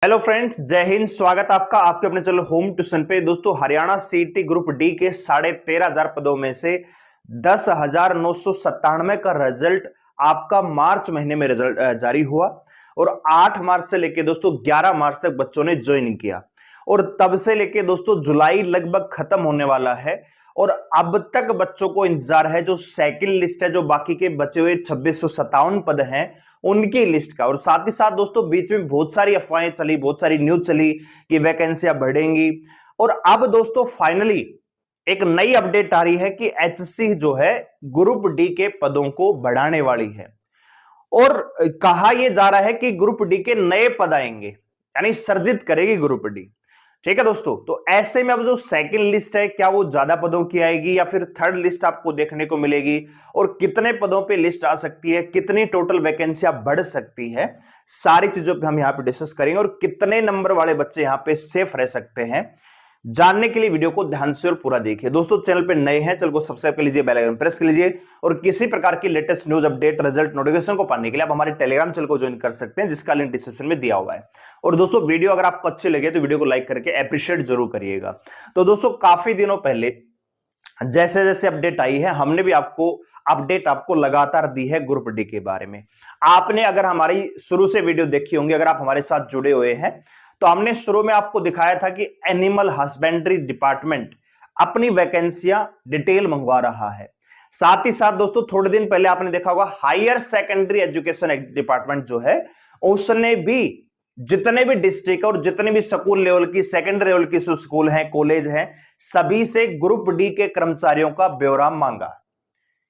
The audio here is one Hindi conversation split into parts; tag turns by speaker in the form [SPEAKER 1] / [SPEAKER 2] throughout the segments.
[SPEAKER 1] हेलो फ्रेंड्स, जय हिंद। स्वागत आपका आपके अपने चैनल होम ट्यूशन पे। दोस्तों, हरियाणा सीईटी ग्रुप डी के 13,500 पदों में से 10,997 का रिजल्ट आपका मार्च महीने में रिजल्ट जारी हुआ और 8 मार्च से लेके दोस्तों 11 मार्च तक बच्चों ने ज्वाइन किया और तब से लेके दोस्तों जुलाई लगभग खत्म होने वाला है और अब तक बच्चों को इंतजार है जो सेकंड लिस्ट है, जो बाकी के बचे हुए 2657 पद हैं उनकी लिस्ट का। और साथ ही साथ दोस्तों बीच में बहुत सारी अफवाहें चली, बहुत सारी न्यूज चली कि वैकेंसियां बढ़ेंगी और अब दोस्तों फाइनली एक नई अपडेट आ रही है कि एचएससी जो है ग्रुप डी के पदों को बढ़ाने वाली है और कहा यह जा रहा है कि ग्रुप डी के नए पद आएंगे, यानी सर्जित करेगी ग्रुप डी। ठीक है दोस्तों, तो ऐसे में अब जो सेकंड लिस्ट है क्या वो ज्यादा पदों की आएगी या फिर थर्ड लिस्ट आपको देखने को मिलेगी और कितने पदों पे लिस्ट आ सकती है, कितनी टोटल वैकेंसियां बढ़ सकती है, सारी चीजों पे हम यहां पे डिस्कस करेंगे और कितने नंबर वाले बच्चे यहां पे सेफ रह सकते हैं। जानने के लिए वीडियो को ध्यान से और पूरा देखिए। दोस्तों, चैनल पे नए हैं, चैनल को सब्सक्राइब कर लीजिए, बेल आइकन प्रेस कर लीजिए और किसी प्रकार की latest news update result notification को पाने के लिए आप हमारे टेलीग्राम चैनल को ज्वाइन कर सकते हैं, जिसका लिंक डिस्क्रिप्शन में दिया हुआ है। और दोस्तों, वीडियो अगर आपको अच्छी लगे तो वीडियो को लाइक करके अप्रिशिएट जरूर करिएगा। तो दोस्तों, काफी दिनों पहले जैसे जैसे अपडेट आई है हमने भी आपको लगातार दी है ग्रुप डी के बारे में। आपने अगर हमारी शुरू से वीडियो देखी होंगी, अगर आप हमारे साथ जुड़े हुए हैं तो हमने शुरू में आपको दिखाया था कि एनिमल हस्बेंड्री डिपार्टमेंट अपनी वैकेंसियां डिटेल मंगवा रहा है। साथ ही साथ दोस्तों थोड़े दिन पहले आपने देखा होगा हायर सेकेंडरी एजुकेशन डिपार्टमेंट जो है उसने भी जितने भी डिस्ट्रिक्ट और जितने भी स्कूल लेवल की, सेकेंडरी लेवल की स्कूल हैं, कॉलेज हैं, सभी से ग्रुप डी के कर्मचारियों का ब्यौरा मांगा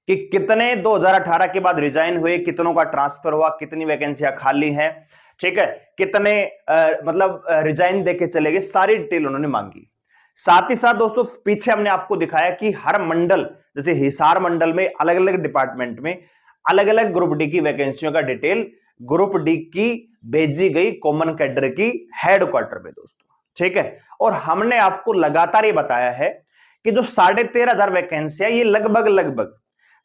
[SPEAKER 1] कि कितने 2018 के बाद रिजाइन हुए, कितनों का ट्रांसफर हुआ, कितनी वैकेंसियां खाली हैं, ठीक है, कितने रिजाइन देके चले गए, सारी डिटेल उन्होंने मांगी। साथ ही साथ दोस्तों पीछे हमने आपको दिखाया कि हर मंडल, जैसे हिसार मंडल में अलग अलग डिपार्टमेंट में अलग अलग ग्रुप डी की वैकेंसियों का डिटेल ग्रुप डी की भेजी गई कॉमन कैडर की हेडक्वार्टर में दोस्तों। ठीक है, और हमने आपको लगातार ये बताया है कि जो 13,500 वैकेंसियां ये लगभग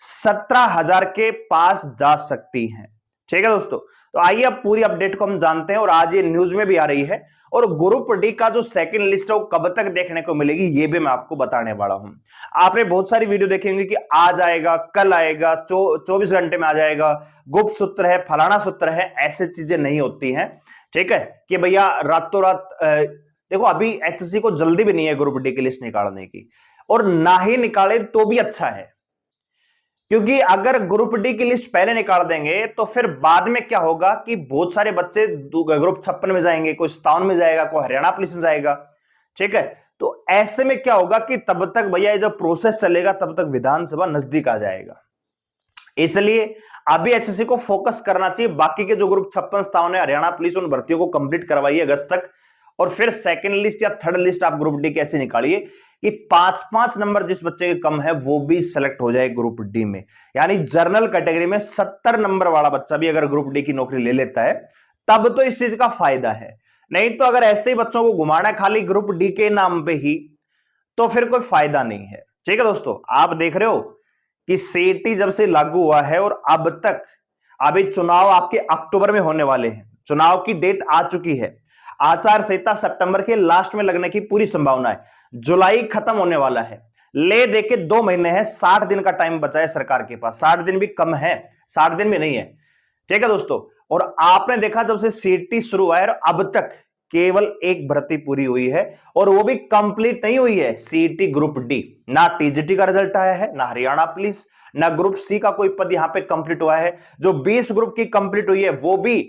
[SPEAKER 1] 17,000 के पास जा सकती हैं। ठीक है दोस्तों, तो आइए अब पूरी अपडेट को हम जानते हैं और आज ये न्यूज में भी आ रही है और ग्रुप डी का जो सेकंड लिस्ट है वो कब तक देखने को मिलेगी ये भी मैं आपको बताने वाला हूं। आपने बहुत सारी वीडियो देखी होंगी कि आज आएगा, कल आएगा, 24 घंटे में आ जाएगा, गुप्त सूत्र है, फलाना सूत्र है, ऐसे चीजें नहीं होती हैं। ठीक है, कि भैया रातों रात देखो अभी एचएससी को जल्दी भी नहीं है ग्रुप डी की लिस्ट निकालने की और ना ही निकाले तो भी अच्छा है, क्योंकि अगर ग्रुप डी की लिस्ट पहले निकाल देंगे तो फिर बाद में क्या होगा कि बहुत सारे बच्चे ग्रुप 56 में जाएंगे, कोई 57 में जाएगा, कोई हरियाणा पुलिस में जाएगा। ठीक है, तो ऐसे में क्या होगा कि तब तक भैया ये जो प्रोसेस चलेगा तब तक विधानसभा नजदीक आ जाएगा। इसलिए अभी एचएससी को फोकस करना चाहिए, बाकी के जो ग्रुप 56 57 है हरियाणा पुलिस उन भर्तियों को कंप्लीट करवाइए अगस्त तक और फिर सेकंड लिस्ट या थर्ड लिस्ट आप ग्रुप डी कैसे निकालिए कि 5-5 नंबर जिस बच्चे के कम है वो भी सिलेक्ट हो जाए ग्रुप डी में। यानी जनरल कैटेगरी में 70 नंबर वाला बच्चा भी अगर ग्रुप डी की नौकरी ले लेता है तब तो इस चीज का फायदा है। नहीं तो अगर ऐसे ही बच्चों को घुमाना है खाली ग्रुप डी के नाम पे ही तो फिर कोई फायदा नहीं है। ठीक है दोस्तों, आप देख रहे हो कि सीईटी जब से लागू हुआ है और अब तक, अभी चुनाव आपके अक्टूबर में होने वाले हैं, चुनाव की डेट आ चुकी है, आचार संहिता सितंबर के लास्ट में लगने की पूरी संभावना है, जुलाई खत्म होने वाला है, ले देके 2 महीने हैं, 60 दिन का टाइम बचा है सरकार के पास, 60 दिन भी कम है, 60 दिन भी नहीं है। ठीक है दोस्तों, और आपने देखा जब से सीईटी शुरू हुआ है अब तक केवल एक भर्ती पूरी हुई है और वो भी कंप्लीट नहीं हुई है, सीईटी ग्रुप डी। ना टीजीटी का रिजल्ट आया है, ना हरियाणा पुलिस, ना ग्रुप सी का कोई पद यहां पे कंप्लीट हुआ है। जो 20 ग्रुप की कंप्लीट हुई है वो भी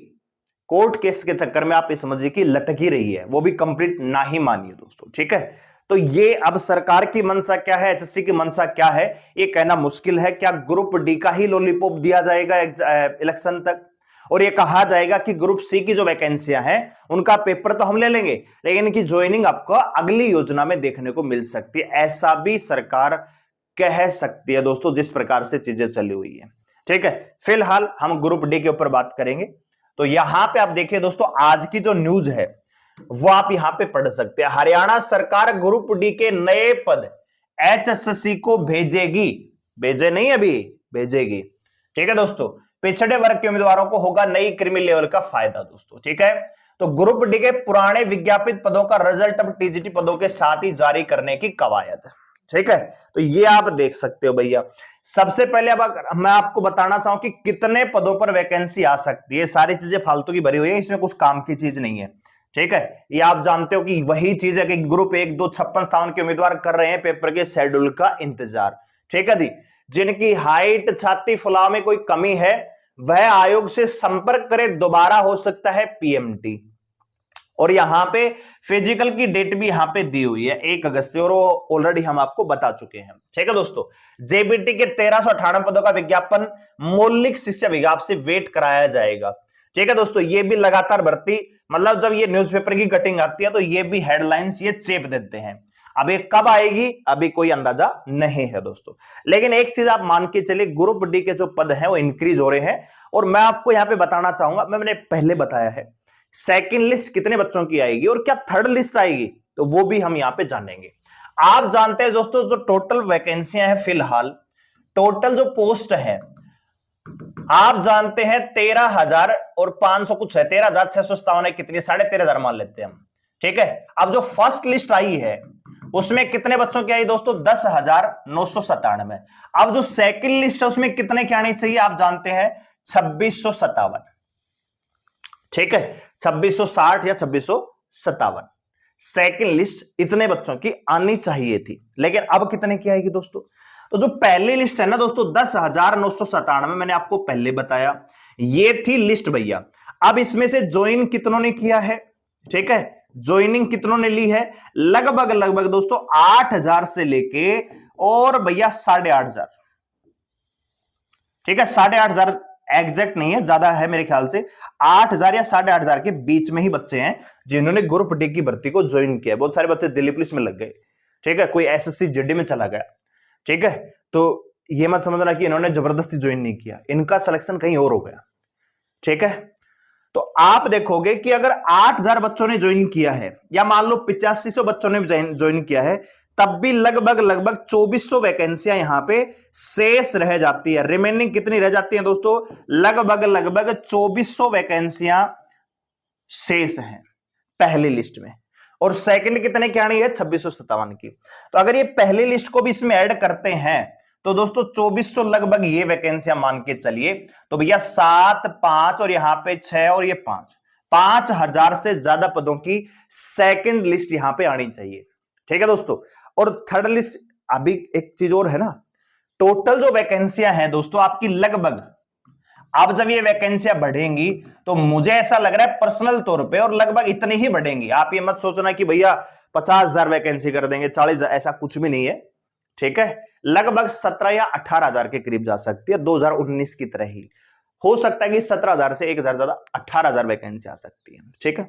[SPEAKER 1] कोर्ट केस के चक्कर में आप ये समझिए कि लटक ही रही है, वो भी कंप्लीट ना ही मानिए दोस्तों। ठीक है, तो ये अब सरकार की मंशा क्या है, एचएससी की मंशा क्या है, ये कहना मुश्किल है। क्या ग्रुप डी का ही लॉलीपॉप दिया जाएगा इलेक्शन तक और ये कहा जाएगा कि ग्रुप सी की जो वैकेंसियां हैं उनका पेपर तो हम ले लेंगे लेकिन इनकी ज्वाइनिंग आपको अगली योजना में देखने को मिल सकती है, ऐसा भी सरकार कह सकती है दोस्तों, जिस प्रकार से चीजें चली हुई है। ठीक है, फिलहाल हम ग्रुप डी के ऊपर बात करेंगे। तो यहां पे आप देखिए दोस्तों, आज की जो न्यूज है वो आप यहां पे पढ़ सकते हैं। हरियाणा सरकार ग्रुप डी के नए पद एचएससी को भेजेगी, भेजे नहीं अभी, भेजेगी। ठीक है दोस्तों, पिछड़े वर्ग के उम्मीदवारों को होगा नई क्रीमी लेवल का फायदा दोस्तों। ठीक है, तो ग्रुप डी के पुराने विज्ञापित पदों का रिजल्ट अब टीजीटी पदों के साथ ही जारी करने की कवायद। ठीक है, तो ये आप देख सकते हो भैया। सबसे पहले अब मैं आपको बताना चाहूं कि कितने पदों पर वैकेंसी आ सकती है। सारी चीजें फालतू की भरी हुई है, इसमें कुछ काम की चीज नहीं है। ठीक है, ये आप जानते हो कि वही चीज है कि ग्रुप 1, 2 56 के उम्मीदवार कर रहे हैं पेपर के शेड्यूल का इंतजार। ठीक है जी, जिनकी हाइट छाती फुलाव में कोई कमी है वह आयोग से संपर्क करे, दोबारा हो सकता है पीएमटी। और यहां पे फिजिकल की डेट भी यहां पे दी हुई है 1 अगस्त से, और वो ऑलरेडी हम आपको बता चुके हैं। ठीक है दोस्तों, जेबीटी के 1398 पदों का विज्ञापन मौलिक शिक्षा विभाग से वेट कराया जाएगा। ठीक है दोस्तों, ये भी लगातार भर्ती, मतलब जब ये न्यूज़पेपर की कटिंग आती है तो ये भी हेडलाइंस ये चेप देते हैं। अब ये कब आएगी अभी कोई अंदाजा नहीं है दोस्तों, लेकिन एक चीज आप मान के चलिए, ग्रुप डी के जो पद हैं वो इंक्रीज हो रहे हैं। और मैं आपको यहां पे बताना चाहूंगा, मैंने पहले बताया है सेकंड लिस्ट कितने बच्चों की आएगी और क्या थर्ड लिस्ट आएगी, तो वो भी हम यहां पे जानेंगे। आप जानते हैं दोस्तों, जो टोटल वैकेंसियां हैं फिलहाल, टोटल जो पोस्ट है आप जानते हैं 13,500 कुछ है, 13,657 है, कितनी 13,500 मान लेते हैं हम। ठीक है, अब जो फर्स्ट लिस्ट आई है उसमें कितने बच्चों की आई दोस्तों, 10,997। अब जो सेकंड लिस्ट है उसमें कितने की आनी चाहिए, आप जानते हैं 2,657। ठीक है, 2,660 या 2,657 सेकंड लिस्ट इतने बच्चों की आनी चाहिए थी, लेकिन अब कितने की आएगी दोस्तों। तो जो पहली लिस्ट है ना दोस्तों 10,997, मैंने आपको पहले बताया ये थी लिस्ट भैया। अब इसमें से ज्वाइन कितनों ने किया है, ठीक है, ज्वाइनिंग कितनों ने ली है, लगभग दोस्तों 8,000 से लेके और भैया 8,500। ठीक है, 8,500 एग्जैक्ट नहीं है, ज्यादा है मेरे ख्याल से, 8,000 या 8,500 के बीच में ही बच्चे हैं जिन्होंने ग्रुप डी की भर्ती को ज्वाइन किया। बहुत सारे बच्चे दिल्ली पुलिस में लग गए, ठीक है, कोई एसएससी जीडी में चला गया। ठीक है, तो ये मत समझना कि इन्होंने जबरदस्ती ज्वाइन नहीं किया, इनका सिलेक्शन कहीं और हो गया। ठीक है, तो आप देखोगे कि अगर 8,000 बच्चों ने ज्वाइन किया है या मान लो 8500 बच्चों ने ज्वाइन किया है, तब भी लगभग 2,400 वैकेंसियां यहां पे शेष रह जाती है। रिमेनिंग कितनी रह जाती है दोस्तों, लगभग 2,400 वैकेंसियां शेष हैं पहली लिस्ट में, और सेकंड कितने की आनी है 2,657 की। तो अगर ये पहली लिस्ट को भी इसमें ऐड करते हैं तो दोस्तों 2,400 लगभग ये वैकेंसियां मान के चलिए, तो भैया 7, 5 और यहां पे 6 और ये 5,000 से ज्यादा पदों की सेकंड लिस्ट यहां पे आनी चाहिए। ठीक है दोस्तों, और थर्ड लिस्ट अभी एक चीज और है ना, टोटल जो वैकेंसियां हैं दोस्तों आपकी लगभग, अब जब ये वैकेंसियां बढ़ेंगी तो मुझे ऐसा लग रहा है पर्सनल तौर पे, और लगभग इतनी ही बढ़ेंगी। आप ये मत सोचना कि भैया 50,000 वैकेंसी कर देंगे, 40,000, ऐसा कुछ भी नहीं है। ठीक है, लगभग 17 या 18,000 के करीब जा सकती है, 2019 की तरह ही हो सकता है कि 17,000 से 1,000 ज्यादा 18,000 वैकेंसी आ सकती है। ठीक है,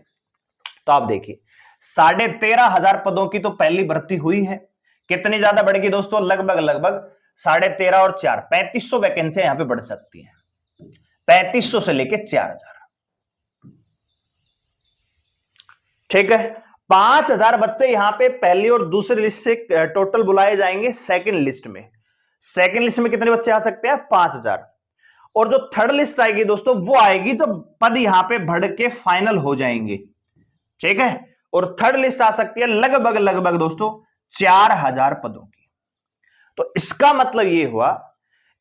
[SPEAKER 1] तो आप देखिए 13,500 पदों की तो पहली भर्ती हुई है, कितनी ज्यादा बढ़ेगी दोस्तों, लगभग 13,500 और 4, 3,500 वैकेंसी यहां पे बढ़ सकती है, 3,500 से लेके 4,000। ठीक है, 5,000 बच्चे यहां पे पहली और दूसरी लिस्ट से टोटल बुलाए जाएंगे सेकंड लिस्ट में। सेकंड लिस्ट में कितने बच्चे आ सकते हैं, 5,000। और जो थर्ड लिस्ट आएगी दोस्तों वो आएगी जब पद यहां पे बढ़ के फाइनल हो जाएंगे। ठीक है, और थर्ड लिस्ट आ सकती है लगभग दोस्तों 4,000 पदों की। तो इसका मतलब यह हुआ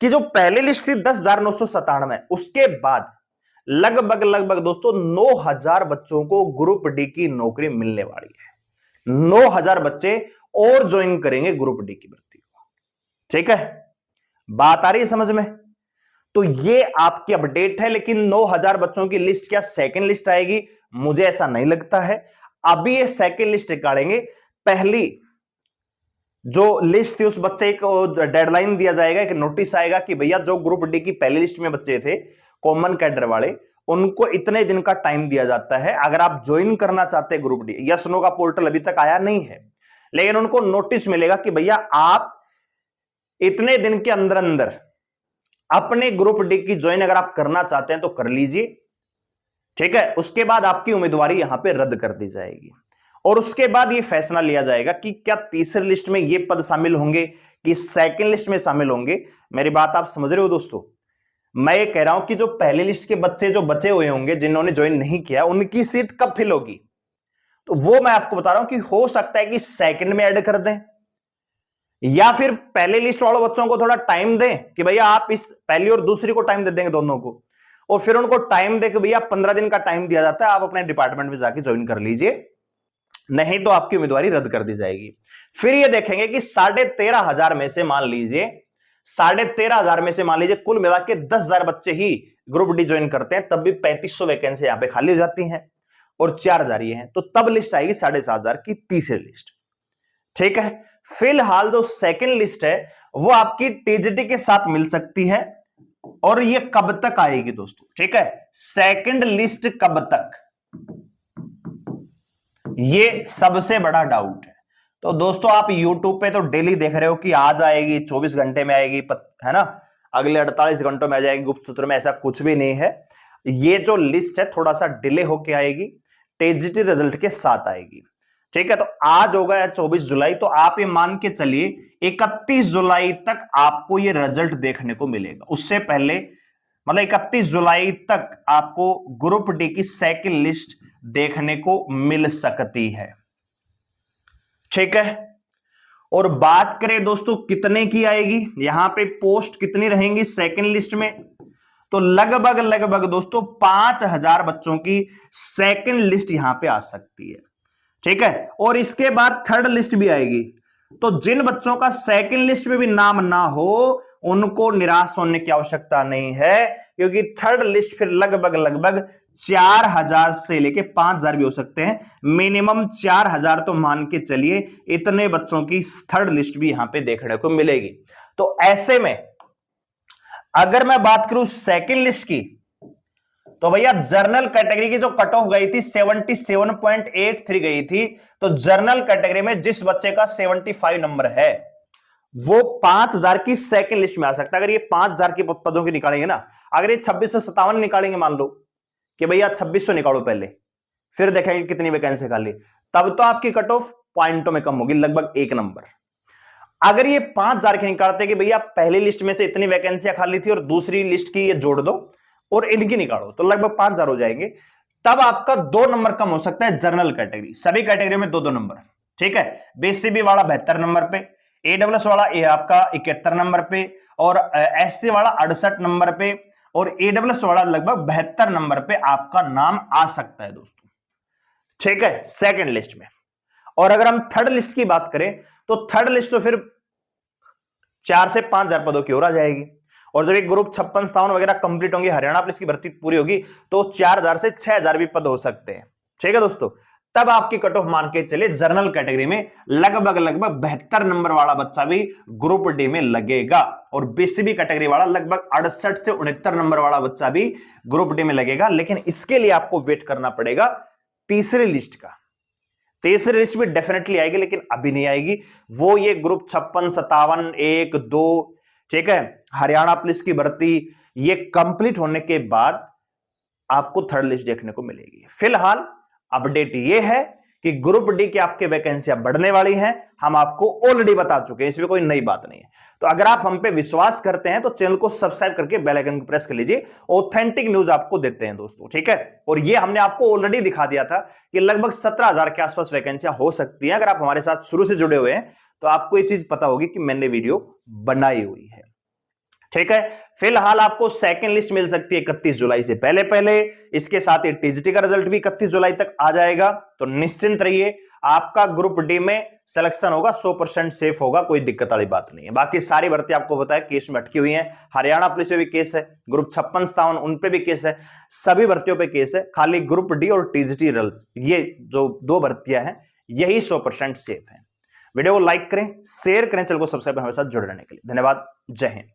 [SPEAKER 1] कि जो पहली लिस्ट थी 10,997, उसके बाद लगभग दोस्तों 9,000 बच्चों को ग्रुप डी की नौकरी मिलने वाली है। 9,000 बच्चे और ज्वाइन करेंगे ग्रुप डी की भर्ती को। ठीक है, बात आ रही है समझ में। तो ये आपकी अपडेट है, लेकिन 9,000 बच्चों की लिस्ट क्या सेकंड लिस्ट आएगी, मुझे ऐसा नहीं लगता है। अभी ये सेकंड लिस्ट निकालेंगे, पहली जो लिस्ट थी उस बच्चे को डेडलाइन दिया जाएगा, एक नोटिस आएगा कि भैया जो ग्रुप डी की पहली लिस्ट में बच्चे थे कॉमन कैडर वाले, उनको इतने दिन का टाइम दिया जाता है अगर आप ज्वाइन करना चाहते हैं ग्रुप डी। यस नो का पोर्टल अभी तक आया नहीं है, लेकिन उनको नोटिस मिलेगा कि भैया आप इतने दिन के अंदर अंदर अपने ग्रुप डी की ज्वाइन अगर आप करना चाहते हैं तो कर लीजिए। ठीक है, उसके बाद आपकी उम्मीदवारी यहां पे रद्द कर दी जाएगी, और उसके बाद ये फैसला लिया जाएगा कि क्या तीसरी लिस्ट में ये पद शामिल होंगे कि सेकंड लिस्ट में शामिल होंगे। मेरी बात आप समझ रहे हो दोस्तों, मैं ये कह रहा हूं कि जो पहली लिस्ट के बच्चे जो बचे हुए होंगे जिन्होंने ज्वाइन नहीं किया, उनकी सीट कब फिल होगी, तो वो मैं आपको बता रहा हूं कि हो सकता है कि सेकंड में ऐड कर दें, या फिर पहले लिस्ट वालों बच्चों को थोड़ा टाइम दें कि भैया आप इस पहली और दूसरी को टाइम दे देंगे दोनों को, और फिर उनको टाइम दे कि भैया 15 दिन का टाइम दिया जाता है, आप अपने डिपार्टमेंट में जाके ज्वाइन कर लीजिए, नहीं तो आपकी उम्मीदवारी रद्द कर दी जाएगी। फिर ये देखेंगे कि 13,500 में से मान लीजिए 13,500 में से मान लीजिए कुल मिला के 10,000 बच्चे ही ग्रुप डी ज्वाइन करते हैं, तब भी 3500 वैकेंसी यहां पे खाली हो जाती हैं और 4,000 ये हैं, तो तब लिस्ट आएगी 7,500 की तीसरी लिस्ट। ठीक है, फिलहाल जो सेकंड लिस्ट है वो आपकी टीजीटी के साथ मिल सकती है, और ये कब तक आएगी दोस्तों, ठीक है, सेकंड लिस्ट कब तक, ये सबसे बड़ा डाउट है। तो दोस्तों आप YouTube पे तो डेली देख रहे हो कि आज आएगी, 24 घंटे में आएगी, है ना, अगले 48 घंटों में आ जाएगी, गुप्त सूत्र में ऐसा कुछ भी नहीं है। ये जो लिस्ट है थोड़ा सा डिले होके आएगी, टीजीटी रिजल्ट के साथ आएगी। ठीक है, तो आज होगा 24 जुलाई, तो आप ये मान के चलिए 31 जुलाई तक आपको ये रिजल्ट देखने को मिलेगा। उससे पहले मतलब 31 जुलाई तक आपको ग्रुप डी की सेकंड लिस्ट देखने को मिल सकती है। ठीक है, और बात करें दोस्तों कितने की आएगी, यहां पे पोस्ट कितनी रहेंगी सेकंड लिस्ट में, तो लगभग दोस्तों 5,000 बच्चों की सेकंड लिस्ट यहां पे आ सकती है। ठीक है, और इसके बाद थर्ड लिस्ट भी आएगी, तो जिन बच्चों का सेकंड लिस्ट में भी नाम ना हो उनको निराश होने की आवश्यकता नहीं है, क्योंकि थर्ड लिस्ट फिर लगभग 4,000 से लेके 5,000 भी हो सकते हैं, मिनिमम 4,000 तो मान के चलिए इतने बच्चों की थर्ड लिस्ट भी यहां पे देखने को मिलेगी। तो ऐसे में अगर मैं बात करूं सेकंड लिस्ट की, तो भैया जर्नल कैटेगरी की जो कट ऑफ गई थी 77.83 गई थी, तो जर्नल कैटेगरी में जिस बच्चे का 75 नंबर है वो 5,000 की सेकंड लिस्ट में आ सकता है। अगर ये 5,000 की पदों की निकालेंगे ना, अगर ये 2657 निकालेंगे, मान लो कि भैया 2600 निकालो पहले, फिर देखेंगे कितनी वैकेंसी खाली, तब तो आपकी कट ऑफ पॉइंटों में कम होगी, लगभग 1 नंबर। अगर ये 5,000 के निकालते कि भैया पहली लिस्ट में से इतनी वैकेंसियां खाली थी और दूसरी लिस्ट की ये जोड़ दो और इनकी निकालो, तो लगभग 5,000 हो जाएंगे, तब आपका 2 नंबर कम हो सकता है जनरल कैटेगरी, सभी कैटेगरी में 2-2 नंबर। ठीक है, बीसीबी वाला 72 नंबर पे, एडब्ल्यूएस वाला ये आपका 71 नंबर पे, और एससी वाला 68 नंबर पे, और एडब्ल्यूएस वाला लगभग 72 नंबर पे आपका नाम आ सकता है दोस्तों। ठीक है, सेकंड लिस्ट में। और अगर हम थर्ड लिस्ट की बात करें, तो थर्ड लिस्ट तो फिर 4 से 5,000 पदों की ओर आ जाएगी, और जब एक ग्रुप 56-57 वगैरह कंप्लीट होंगे, हरियाणा पुलिस की भर्ती पूरी होगी, तो 4,000 से 6,000 भी पद हो सकते हैं। ठीक है दोस्तों, तब आपकी कट ऑफ मान के चले जनरल कैटेगरी में लगभग 72 नंबर वाला बच्चा भी ग्रुप डी में लगेगा, और बीसीबी कैटेगरी वाला लगभग 68 से 69 नंबर वाला बच्चा भी ग्रुप डी में लगेगा। लेकिन इसके लिए आपको वेट करना पड़ेगा तीसरी लिस्ट का। तीसरी लिस्ट भी डेफिनेटली आएगी, लेकिन अभी नहीं आएगी, वो ये ग्रुप 56, 57, 1, 2, ठीक है, हरियाणा पुलिस की भर्ती, ये कंप्लीट होने के बाद आपको थर्ड लिस्ट देखने को मिलेगी। फिलहाल अपडेट ये है कि ग्रुप डी की आपके वैकेंसियां बढ़ने वाली हैं, हम आपको ऑलरेडी बता चुके हैं, इसमें कोई नई बात नहीं है। तो अगर आप हम पे विश्वास करते हैं तो चैनल को सब्सक्राइब करके बेल आइकन को प्रेस कर लीजिए, ऑथेंटिक न्यूज आपको देते हैं दोस्तों। ठीक है, और ये हमने आपको ऑलरेडी दिखा दिया था कि लगभग 17,000 के आसपास वैकेंसियां हो सकती हैं। अगर आप हमारे साथ शुरू से जुड़े हुए हैं तो आपको ये चीज पता होगी कि मैंने वीडियो बनाई हुई है। ठीक है, फिलहाल आपको सेकंड लिस्ट मिल सकती है 31 जुलाई से पहले। इसके साथ ही टीजीटी का रिजल्ट भी 31 जुलाई तक आ जाएगा, तो निश्चिंत रहिए, आपका ग्रुप डी में सिलेक्शन होगा, 100% सेफ होगा, कोई दिक्कत वाली बात नहीं है। बाकी सारी भर्ती आपको पता है केस में अटकी हुई है, हरियाणा पुलिस में भी केस है, ग्रुप 56, 57 उन पे भी केस है, सभी भर्तियों पे केस है, खाली ग्रुप डी और टीजीटी रिजल्ट, ये जो 2 भर्तियां हैं यही 100% सेफ है। वीडियो को लाइक करें, शेयर करें, चैनल को सब्सक्राइब हमारे साथ जुड़े रहने के लिए धन्यवाद। जय हिंद।